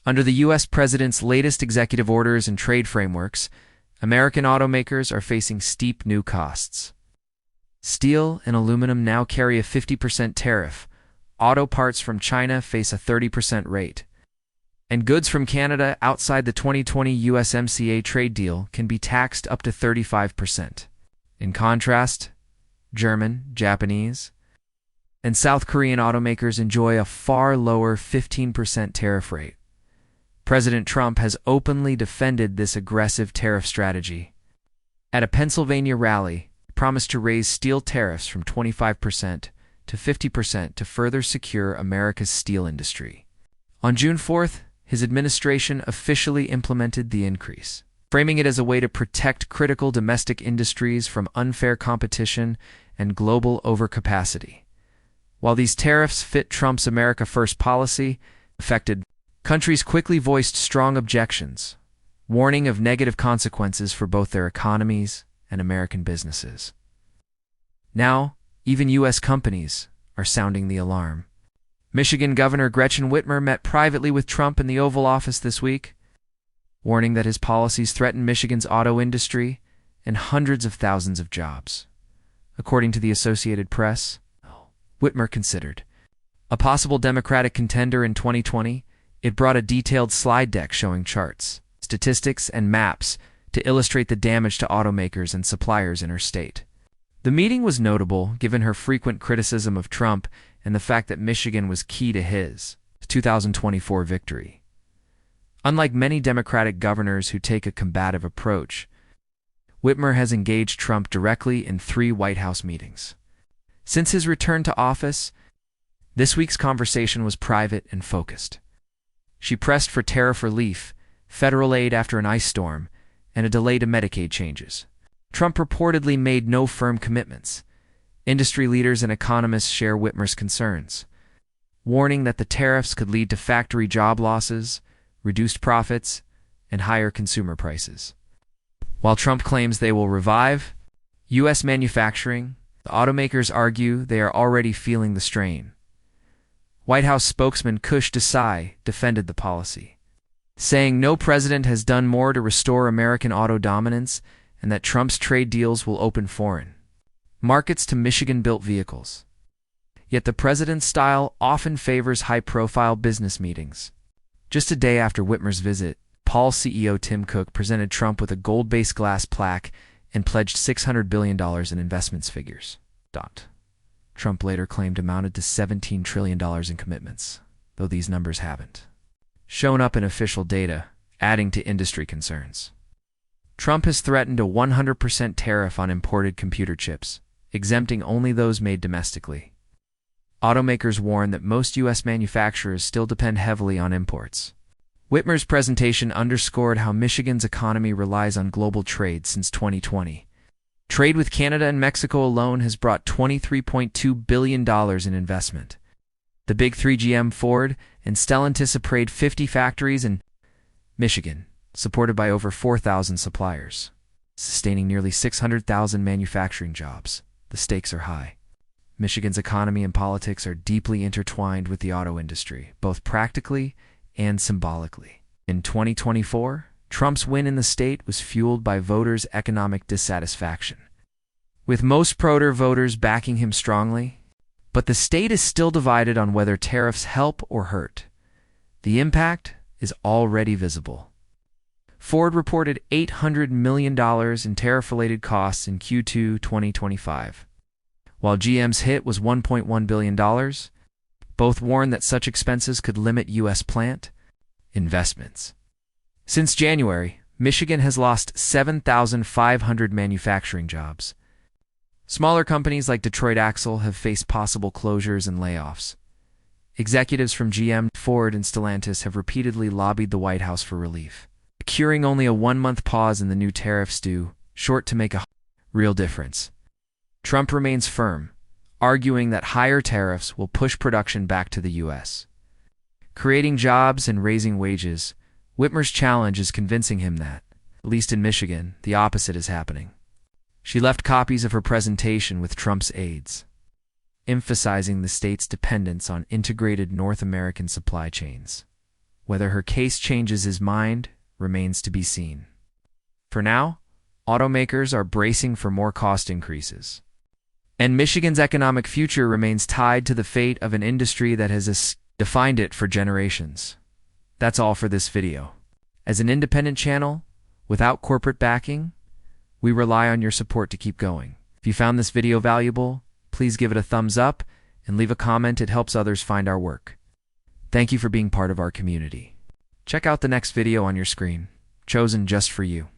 Under the U.S. President's latest executive orders and trade frameworks, American automakers are facing steep new costs. Steel and aluminum now carry a 50% tariff, auto parts from China face a 30% rate, and goods from Canada outside the 2020 USMCA trade deal can be taxed up to 35%. In contrast, German, Japanese, and South Korean automakers enjoy a far lower 15% tariff rate. President Trump has openly defended this aggressive tariff strategy. At a Pennsylvania rally, he promised to raise steel tariffs from 25% to 50% to further secure America's steel industry. On June 4th, his administration officially implemented the increase, framing it as a way to protect critical domestic industries from unfair competition and global overcapacity. While these tariffs fit Trump's America First policy, affected countries quickly voiced strong objections, warning of negative consequences for both their economies and American businesses. Now, even U.S. companies are sounding the alarm. Michigan Governor Gretchen Whitmer met privately with Trump in the Oval Office this week, warning that his policies threaten Michigan's auto industry and hundreds of thousands of jobs. According to the Associated Press, Whitmer considered a possible Democratic contender in 2020. It brought a detailed slide deck showing charts, statistics, and maps to illustrate the damage to automakers and suppliers in her state. The meeting was notable given her frequent criticism of Trump and the fact that Michigan was key to his 2024 victory. Unlike many Democratic governors who take a combative approach, Whitmer has engaged Trump directly in 3 White House meetings. Since his return to office, this week's conversation was private and focused. She pressed for tariff relief, federal aid after an ice storm, and a delay to Medicaid changes. Trump reportedly made no firm commitments. Industry leaders and economists share Whitmer's concerns, warning that the tariffs could lead to factory job losses, reduced profits, and higher consumer prices. While Trump claims they will revive U.S. manufacturing, the automakers argue they are already feeling the strain. White House spokesman Kush Desai defended the policy, saying no president has done more to restore American auto dominance and that Trump's trade deals will open foreign markets to Michigan-built vehicles. Yet the president's style often favors high-profile business meetings. Just a day after Whitmer's visit, Paul CEO Tim Cook presented Trump with a gold-based glass plaque and pledged $600 billion in investments figures. Trump later claimed amounted to $17 trillion in commitments, though these numbers haven't shown up in official data, adding to industry concerns. Trump has threatened a 100% tariff on imported computer chips, exempting only those made domestically. Automakers warn that most U.S. manufacturers still depend heavily on imports. Whitmer's presentation underscored how Michigan's economy relies on global trade since 2020. Trade with Canada and Mexico alone has brought $23.2 billion in investment. The Big Three GM, Ford, and Stellantis parade 50 factories in Michigan, supported by over 4,000 suppliers, sustaining nearly 600,000 manufacturing jobs. The stakes are high. Michigan's economy and politics are deeply intertwined with the auto industry, both practically and symbolically. In 2024, Trump's win in the state was fueled by voters' economic dissatisfaction, with most pro-ter voters backing him strongly. But the state is still divided on whether tariffs help or hurt. The impact is already visible. Ford reported $800 million in tariff-related costs in Q2 2025, while GM's hit was $1.1 billion. Both warned that such expenses could limit U.S. plant investments. Since January, Michigan has lost 7,500 manufacturing jobs. Smaller companies like Detroit Axle have faced possible closures and layoffs. Executives from GM, Ford, and Stellantis have repeatedly lobbied the White House for relief, securing only a 1-month pause in the new tariffs due short to make a real difference. Trump remains firm, arguing that higher tariffs will push production back to the U.S., creating jobs and raising wages. Whitmer's challenge is convincing him that, at least in Michigan, the opposite is happening. She left copies of her presentation with Trump's aides, emphasizing the state's dependence on integrated North American supply chains. Whether her case changes his mind remains to be seen. For now, automakers are bracing for more cost increases. And Michigan's economic future remains tied to the fate of an industry that has defined it for generations. That's all for this video. As an independent channel, without corporate backing, we rely on your support to keep going. If you found this video valuable, please give it a thumbs up and leave a comment. It helps others find our work. Thank you for being part of our community. Check out the next video on your screen, chosen just for you.